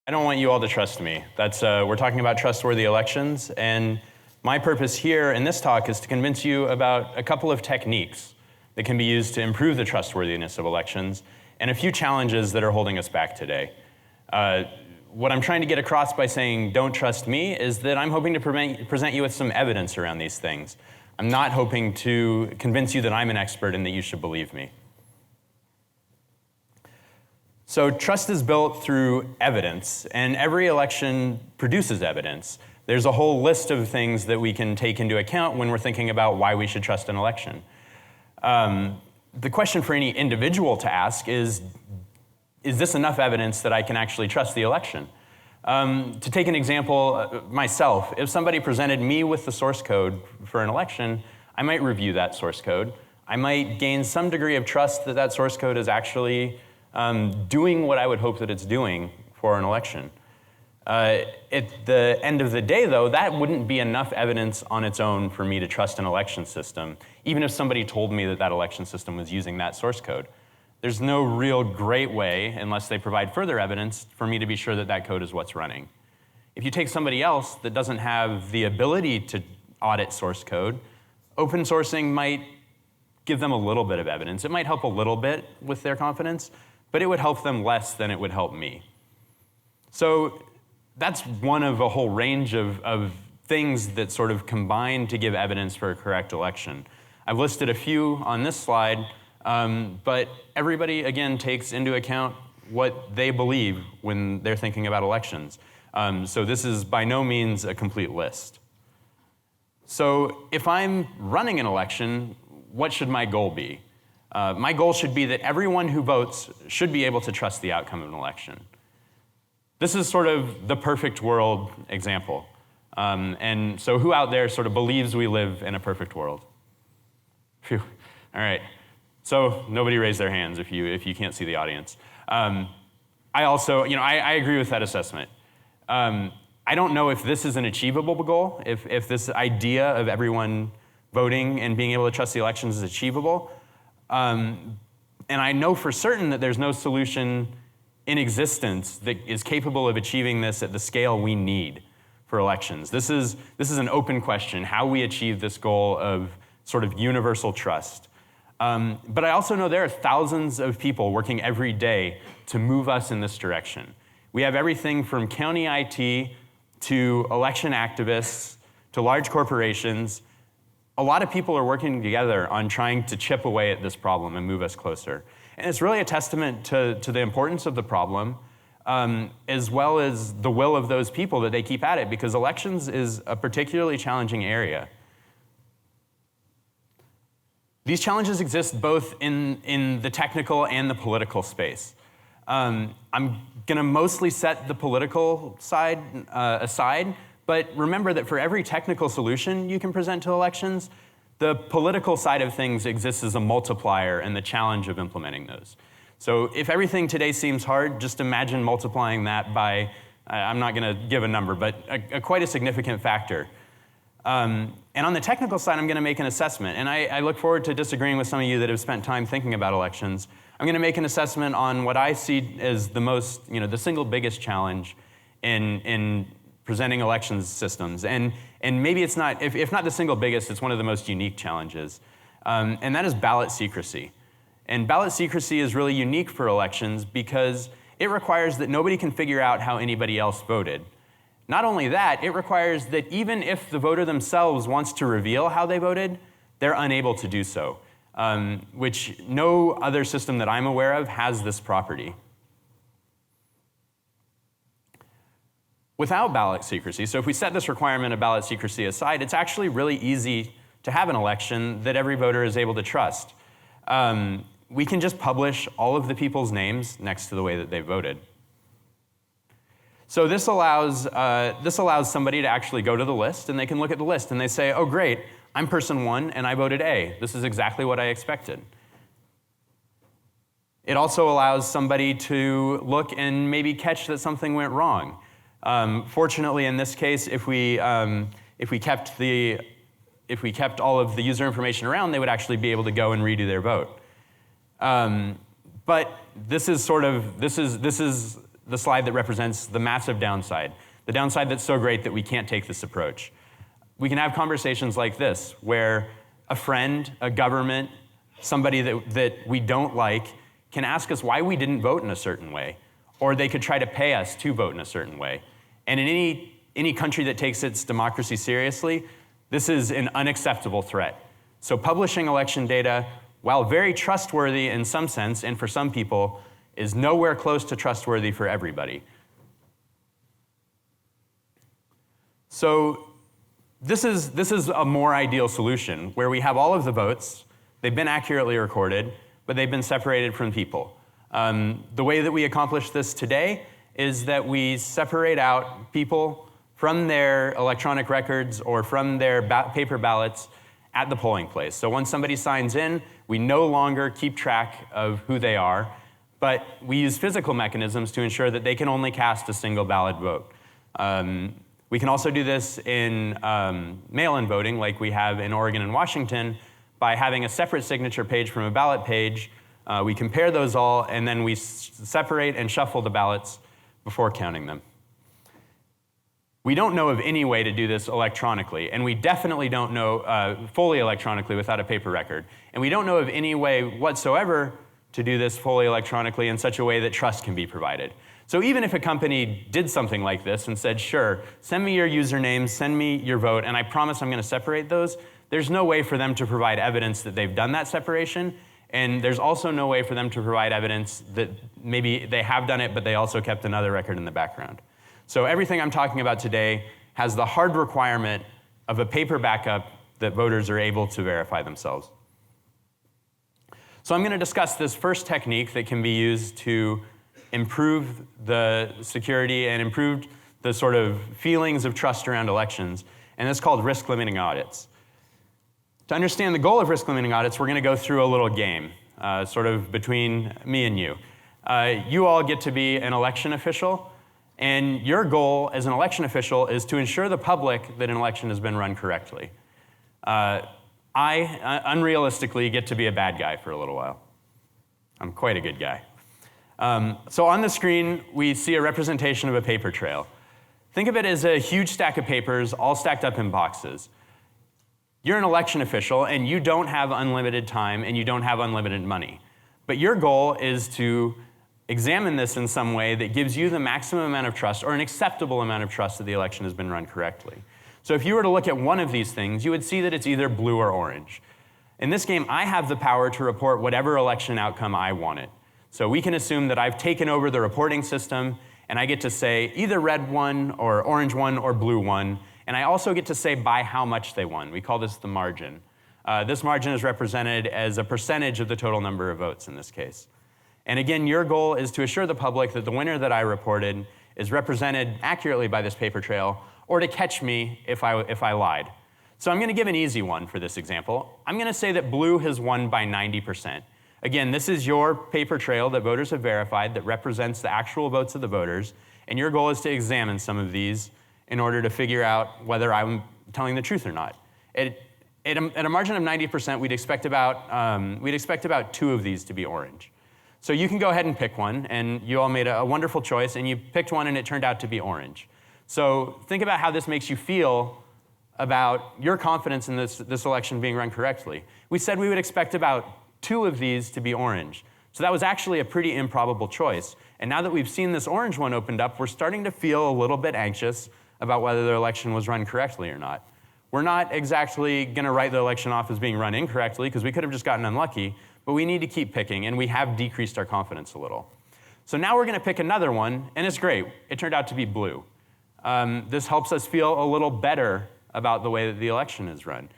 I don't want you all to trust me. We're talking about trustworthy elections, and my purpose here in this talk is to convince you about a couple of techniques that can be used to improve the trustworthiness of elections and a few challenges that are holding us back today. What I'm trying to get across by saying don't trust me is that I'm hoping to present you with some evidence around these things. I'm not hoping to convince you that I'm an expert and that you should believe me. So trust is built through evidence, and every election produces evidence. There's a whole list of things that we can take into account when we're thinking about why we should trust an election. The question for any individual to ask is this enough evidence that I can actually trust the election? To take an example, myself, if somebody presented me with the source code for an election, I might review that source code. I might gain some degree of trust that that source code is actually doing what I would hope that it's doing for an election. At the end of the day, though, that wouldn't be enough evidence on its own for me to trust an election system, even if somebody told me that that election system was using that source code. There's no real great way, unless they provide further evidence, for me to be sure that that code is what's running. If you take somebody else that doesn't have the ability to audit source code, open sourcing might give them a little bit of evidence. It might help a little bit with their confidence, but it would help them less than it would help me. So that's one of a whole range of things that sort of combine to give evidence for a correct election. I've listed a few on this slide, but everybody, again, takes into account what they believe when they're thinking about elections. So this is by no means a complete list. So if I'm running an election, what should my goal be? My goal should be that everyone who votes should be able to trust the outcome of an election. This is sort of the perfect world example. And so who out there sort of believes we live in a perfect world? Phew. All right. So nobody raised their hands if you can't see the audience. I also, I agree with that assessment. I don't know if this is an achievable goal, if this idea of everyone voting and being able to trust the elections is achievable. And I know for certain that there's no solution in existence that is capable of achieving this at the scale we need for elections. This is an open question, how we achieve this goal of sort of universal trust. But I also know there are thousands of people working every day to move us in this direction. We have everything from county IT to election activists to large corporations. A lot of people are working together on trying to chip away at this problem and move us closer. And it's really a testament to the importance of the problem, as well as the will of those people that they keep at it, because elections is a particularly challenging area. These challenges exist both in the technical and the political space. I'm going to mostly set the political side aside, but remember that for every technical solution you can present to elections, the political side of things exists as a multiplier in the challenge of implementing those. So if everything today seems hard, just imagine multiplying that by, I'm not going to give a number, but quite a significant factor. And on the technical side, I'm going to make an assessment. And I look forward to disagreeing with some of you that have spent time thinking about elections. I'm going to make an assessment on what I see as the most, the single biggest challenge in presenting elections systems. And maybe it's not, if not the single biggest, it's one of the most unique challenges. And that is ballot secrecy. And ballot secrecy is really unique for elections because it requires that nobody can figure out how anybody else voted. Not only that, it requires that even if the voter themselves wants to reveal how they voted, they're unable to do so, which no other system that I'm aware of has this property. Without ballot secrecy, so if we set this requirement of ballot secrecy aside, it's actually really easy to have an election that every voter is able to trust. We can just publish all of the people's names next to the way that they voted. So this allows somebody to actually go to the list, and they can look at the list, and they say, oh great, I'm person 1, and I voted A. This is exactly what I expected. It also allows somebody to look and maybe catch that something went wrong. Fortunately, in this case, if we kept all of the user information around, they would actually be able to go and redo their vote. But this is the slide that represents the massive downside, the downside that's so great that we can't take this approach. We can have conversations like this, where a friend, a government, somebody that we don't like can ask us why we didn't vote in a certain way, or they could try to pay us to vote in a certain way. And in any country that takes its democracy seriously, this is an unacceptable threat. So publishing election data, while very trustworthy in some sense, and for some people, is nowhere close to trustworthy for everybody. So this is a more ideal solution, where we have all of the votes, they've been accurately recorded, but they've been separated from people. The way that we accomplish this today is that we separate out people from their electronic records or from their paper ballots at the polling place. So once somebody signs in, we no longer keep track of who they are, but we use physical mechanisms to ensure that they can only cast a single valid vote. We can also do this in mail-in voting, like we have in Oregon and Washington, by having a separate signature page from a ballot page. We compare those all, and then we separate and shuffle the ballots before counting them. We don't know of any way to do this electronically, and we definitely don't know fully electronically without a paper record. And we don't know of any way whatsoever to do this fully electronically in such a way that trust can be provided. So even if a company did something like this and said, sure, send me your username, send me your vote, and I promise I'm going to separate those, there's no way for them to provide evidence that they've done that separation, and there's also no way for them to provide evidence that maybe they have done it, but they also kept another record in the background. So everything I'm talking about today has the hard requirement of a paper backup that voters are able to verify themselves. So I'm going to discuss this first technique that can be used to improve the security and improve the sort of feelings of trust around elections, and it's called risk-limiting audits. To understand the goal of risk-limiting audits, we're going to go through a little game, sort of between me and you. You all get to be an election official, and your goal as an election official is to ensure the public that an election has been run correctly. I unrealistically get to be a bad guy for a little while. I'm quite a good guy. So on the screen, we see a representation of a paper trail. Think of it as a huge stack of papers all stacked up in boxes. You're an election official, and you don't have unlimited time, and you don't have unlimited money. But your goal is to examine this in some way that gives you the maximum amount of trust, or an acceptable amount of trust that the election has been run correctly. So if you were to look at one of these things, you would see that it's either blue or orange. In this game, I have the power to report whatever election outcome I want it. So we can assume that I've taken over the reporting system, and I get to say either red one, or orange one, or blue one, and I also get to say by how much they won. We call this the margin. This margin is represented as a percentage of the total number of votes in this case. And again, your goal is to assure the public that the winner that I reported is represented accurately by this paper trail, or to catch me if I lied. So I'm going to give an easy one for this example. I'm going to say that blue has won by 90%. Again, this is your paper trail that voters have verified that represents the actual votes of the voters, and your goal is to examine some of these in order to figure out whether I'm telling the truth or not. At a margin of 90%, we'd expect about 2 of these to be orange. So you can go ahead and pick one, and you all made a wonderful choice, and you picked one and it turned out to be orange. So think about how this makes you feel about your confidence in this election being run correctly. We said we would expect about 2 of these to be orange. So that was actually a pretty improbable choice. And now that we've seen this orange one opened up, we're starting to feel a little bit anxious about whether the election was run correctly or not. We're not exactly going to write the election off as being run incorrectly, because we could have just gotten unlucky, but we need to keep picking, and we have decreased our confidence a little. So now we're going to pick another one, and it's great. It turned out to be blue. This helps us feel a little better about the way that the election is run.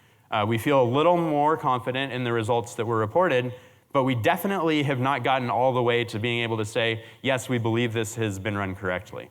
We feel a little more confident in the results that were reported, but we definitely have not gotten all the way to being able to say, yes, we believe this has been run correctly.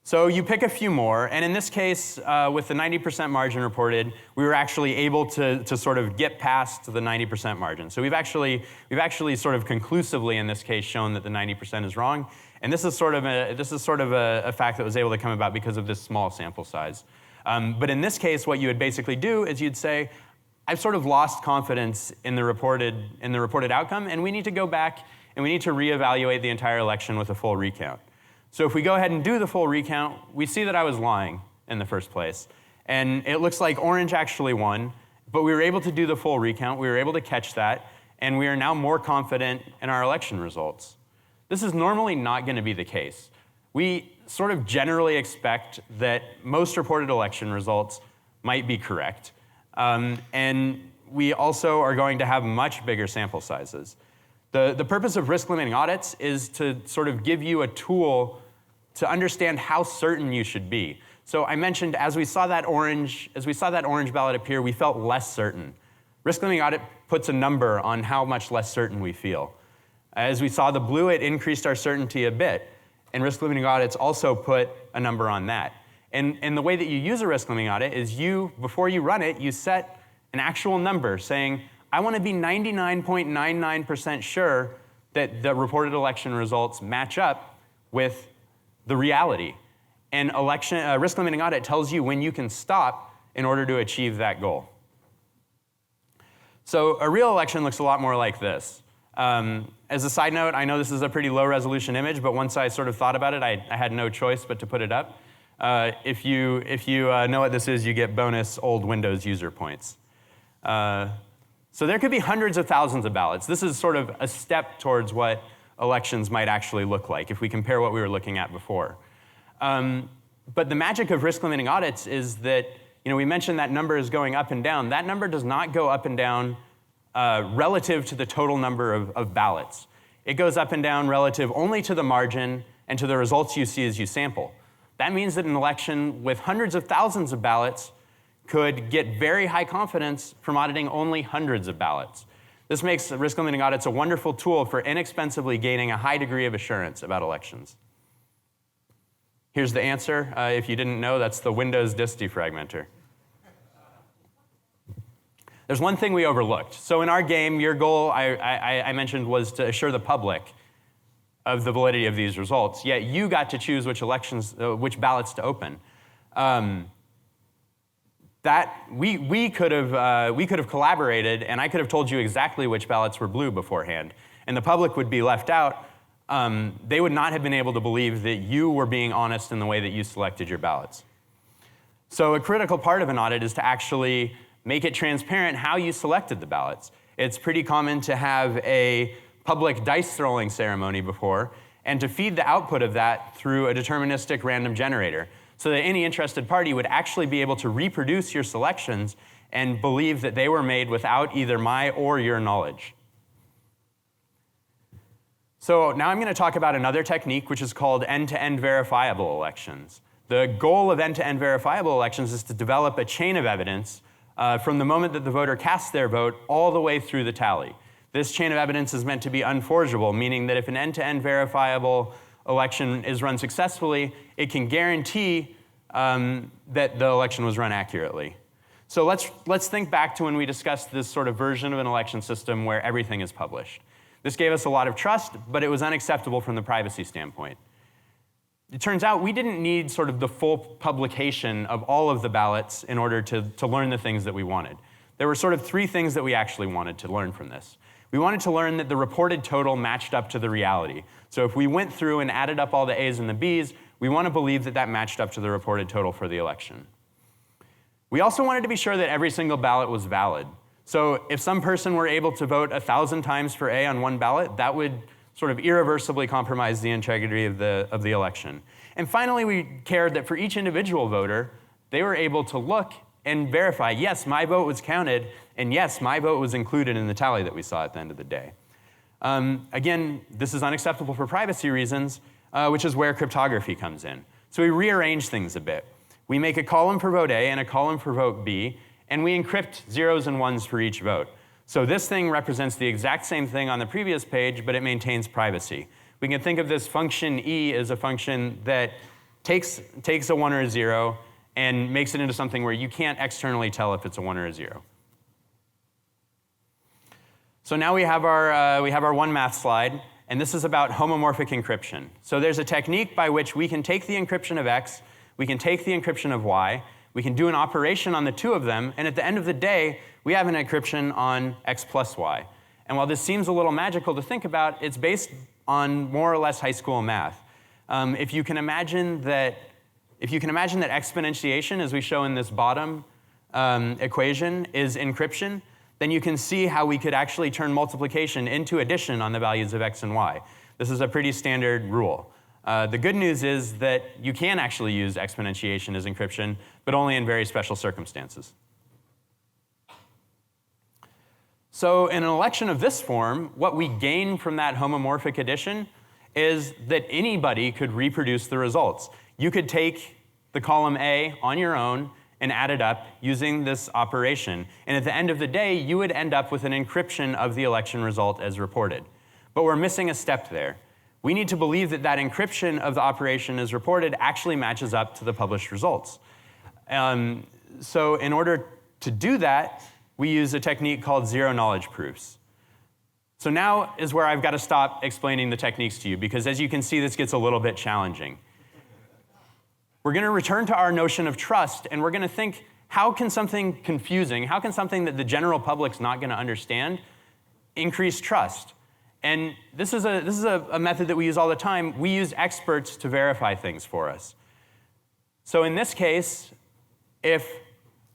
So you pick a few more, and in this case, with the 90% margin reported, we were actually able to sort of get past the 90% margin. So we've actually sort of conclusively in this case shown that the 90% is wrong, and this is sort of a fact that was able to come about because of this small sample size. But in this case, what you would basically do is you'd say, I've sort of lost confidence in the reported outcome, and we need to go back and we need to reevaluate the entire election with a full recount. So if we go ahead and do the full recount, we see that I was lying in the first place. And it looks like orange actually won, but we were able to do the full recount, we were able to catch that, and we are now more confident in our election results. This is normally not going to be the case. We sort of generally expect that most reported election results might be correct, and we also are going to have much bigger sample sizes. The purpose of risk-limiting audits is to sort of give you a tool to understand how certain you should be. So I mentioned as we saw that orange ballot appear, we felt less certain. Risk-limiting audit puts a number on how much less certain we feel. As we saw the blue, it increased our certainty a bit. And risk-limiting audits also put a number on that. And the way that you use a risk-limiting audit is before you run it, you set an actual number saying, I want to be 99.99% sure that the reported election results match up with the reality. And risk-limiting audit tells you when you can stop in order to achieve that goal. So a real election looks a lot more like this. As a side note, I know this is a pretty low-resolution image, but once I sort of thought about it, I had no choice but to put it up. If you know what this is, you get bonus old Windows user points. So there could be hundreds of thousands of ballots. This is sort of a step towards what elections might actually look like if we compare what we were looking at before. But the magic of risk-limiting audits is that, we mentioned that number is going up and down. That number does not go up and down relative to the total number of ballots. It goes up and down relative only to the margin and to the results you see as you sample. That means that an election with hundreds of thousands of ballots could get very high confidence from auditing only hundreds of ballots. This makes risk-limiting audits a wonderful tool for inexpensively gaining a high degree of assurance about elections. Here's the answer. If you didn't know, that's the Windows disk defragmenter. There's one thing we overlooked. So in our game, your goal, I mentioned, was to assure the public of the validity of these results, yet you got to choose which ballots to open. We could have collaborated, and I could have told you exactly which ballots were blue beforehand, and the public would be left out. They would not have been able to believe that you were being honest in the way that you selected your ballots. So a critical part of an audit is to actually make it transparent how you selected the ballots. It's pretty common to have a public dice throwing ceremony before, and to feed the output of that through a deterministic random generator, so that any interested party would actually be able to reproduce your selections and believe that they were made without either my or your knowledge. So now I'm going to talk about another technique, which is called end-to-end verifiable elections. The goal of end-to-end verifiable elections is to develop a chain of evidence from the moment that the voter casts their vote all the way through the tally. This chain of evidence is meant to be unforgeable, meaning that if an end-to-end verifiable election is run successfully, it can guarantee that the election was run accurately. So let's think back to when we discussed this sort of version of an election system where everything is published. This gave us a lot of trust, but it was unacceptable from the privacy standpoint. It turns out we didn't need sort of the full publication of all of the ballots in order to learn the things that we wanted. There were sort of three things that we actually wanted to learn from this. We wanted to learn that the reported total matched up to the reality. So if we went through and added up all the A's and the B's, we want to believe that that matched up to the reported total for the election. We also wanted to be sure that every single ballot was valid. So if some person were able to vote 1,000 times for A on one ballot, that would sort of irreversibly compromise the integrity of the election. And finally, we cared that for each individual voter, they were able to look and verify, yes, my vote was counted, and yes, my vote was included in the tally that we saw at the end of the day. Again, this is unacceptable for privacy reasons, which is where cryptography comes in. So we rearrange things a bit. We make a column for vote A and a column for vote B, and we encrypt zeros and ones for each vote. So this thing represents the exact same thing on the previous page, but it maintains privacy. We can think of this function E as a function that takes a 1 or a 0 and makes it into something where you can't externally tell if it's a 1 or a 0. So now we have our one math slide, and this is about homomorphic encryption. So there's a technique by which we can take the encryption of X, we can take the encryption of Y, we can do an operation on the two of them, and at the end of the day, we have an encryption on X plus Y. And while this seems a little magical to think about, it's based on more or less high school math. If you can imagine that exponentiation, as we show in this bottom equation, is encryption, then you can see how we could actually turn multiplication into addition on the values of x and y. This is a pretty standard rule. The good news is that you can actually use exponentiation as encryption, but only in very special circumstances. So in an election of this form, what we gain from that homomorphic addition is that anybody could reproduce the results. You could take the column A on your own and add it up using this operation. And at the end of the day, you would end up with an encryption of the election result as reported. But we're missing a step there. We need to believe that that encryption of the operation as reported actually matches up to the published results. So in order to do that, we use a technique called zero-knowledge proofs. So now is where I've got to stop explaining the techniques to you, because as you can see, this gets a little bit challenging. We're going to return to our notion of trust, and we're going to think, how can something confusing, how can something that the general public's not going to understand increase trust? And this is a method that we use all the time. We use experts to verify things for us. So in this case, if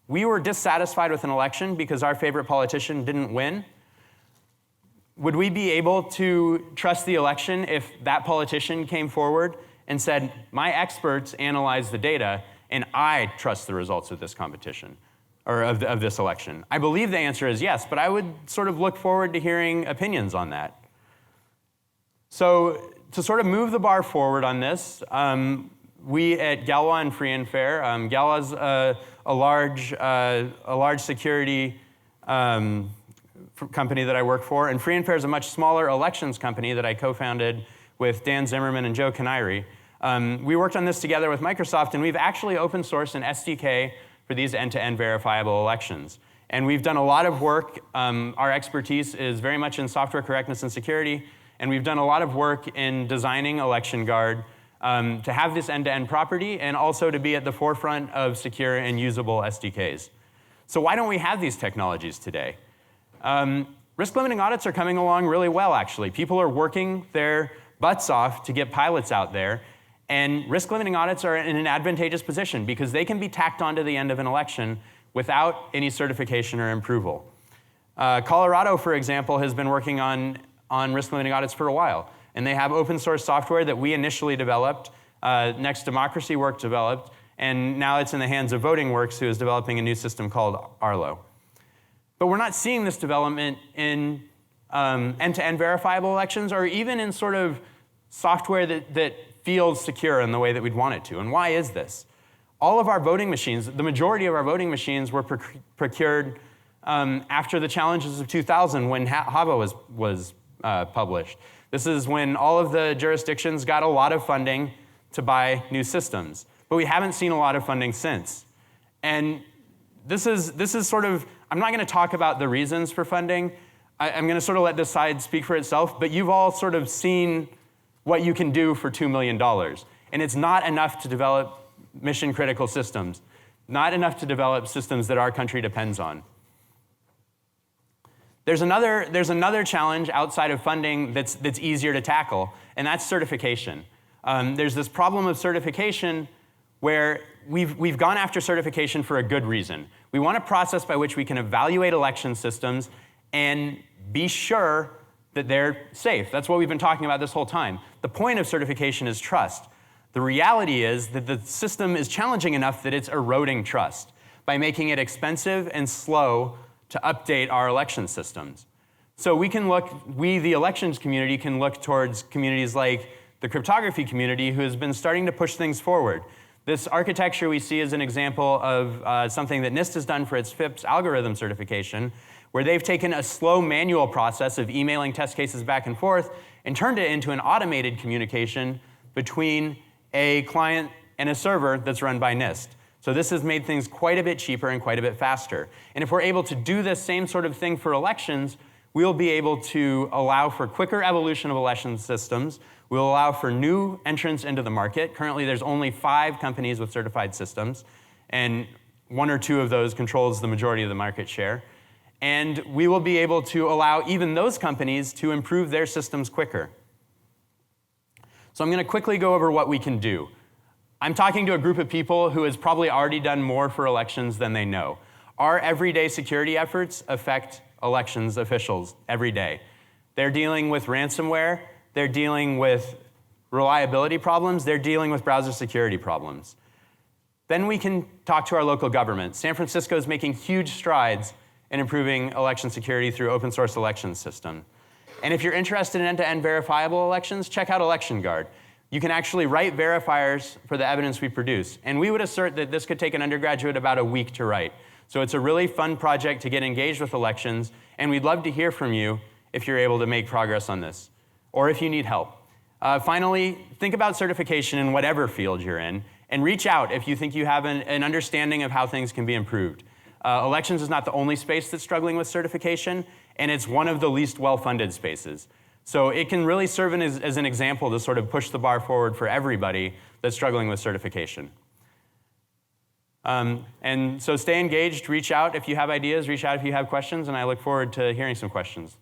we were dissatisfied with an election because our favorite politician didn't win, would we be able to trust the election if that politician came forward and said, my experts analyzed the data and I trust the results of this competition, or of this election? I believe the answer is yes, but I would sort of look forward to hearing opinions on that. So to sort of move the bar forward on this, we at Galois and Free and Fair, Galois a large security company that I work for, and Free and Fair is a much smaller elections company that I co-founded with Dan Zimmerman and Joe Canary. We worked on this together with Microsoft, and we've actually open sourced an SDK for these end-to-end verifiable elections. And we've done a lot of work. Our expertise is very much in software correctness and security, and we've done a lot of work in designing Election Guard to have this end-to-end property and also to be at the forefront of secure and usable SDKs. So why don't we have these technologies today? Risk-limiting audits are coming along really well, actually. People are working their butts off to get pilots out there, and risk-limiting audits are in an advantageous position because they can be tacked onto the end of an election without any certification or approval. Colorado, for example, has been working on risk-limiting audits for a while. And they have open source software that we initially developed, Next Democracy Work developed, and now it's in the hands of Voting Works, who is developing a new system called Arlo. But we're not seeing this development in end-to-end verifiable elections, or even in sort of software that feels secure in the way that we'd want it to. And why is this? All of our voting machines, the majority of our voting machines were procured after the challenges of 2000 when HAVA was published. This is when all of the jurisdictions got a lot of funding to buy new systems. But we haven't seen a lot of funding since. And this is sort of, I'm not going to talk about the reasons for funding. I'm going to sort of let this side speak for itself, but you've all sort of seen what you can do for $2 million. And it's not enough to develop mission-critical systems, not enough to develop systems that our country depends on. There's another challenge outside of funding that's easier to tackle, and that's certification. There's this problem of certification where we've gone after certification for a good reason. We want a process by which we can evaluate election systems and be sure that they're safe. That's what we've been talking about this whole time. The point of certification is trust. The reality is that the system is challenging enough that it's eroding trust by making it expensive and slow to update our election systems. So we, the elections community, can look towards communities like the cryptography community, who has been starting to push things forward. This architecture we see is an example of something that NIST has done for its FIPS algorithm certification, where they've taken a slow manual process of emailing test cases back and forth and turned it into an automated communication between a client and a server that's run by NIST. So this has made things quite a bit cheaper and quite a bit faster. And if we're able to do this same sort of thing for elections, we'll be able to allow for quicker evolution of election systems. We'll allow for new entrants into the market. Currently, there's only 5 companies with certified systems, and 1 or 2 of those controls the majority of the market share. And we will be able to allow even those companies to improve their systems quicker. So I'm going to quickly go over what we can do. I'm talking to a group of people who has probably already done more for elections than they know. Our everyday security efforts affect elections officials every day. They're dealing with ransomware, they're dealing with reliability problems, they're dealing with browser security problems. Then we can talk to our local government. San Francisco is making huge strides in improving election security through open source election system. And if you're interested in end-to-end verifiable elections, check out Election Guard. You can actually write verifiers for the evidence we produce. And we would assert that this could take an undergraduate about a week to write. So it's a really fun project to get engaged with elections, and we'd love to hear from you if you're able to make progress on this, or if you need help. Finally, think about certification in whatever field you're in, and reach out if you think you have an understanding of how things can be improved. Elections is not the only space that's struggling with certification, and it's one of the least well-funded spaces. So it can really serve as an example to sort of push the bar forward for everybody that's struggling with certification. And so stay engaged, reach out if you have ideas, reach out if you have questions, and I look forward to hearing some questions.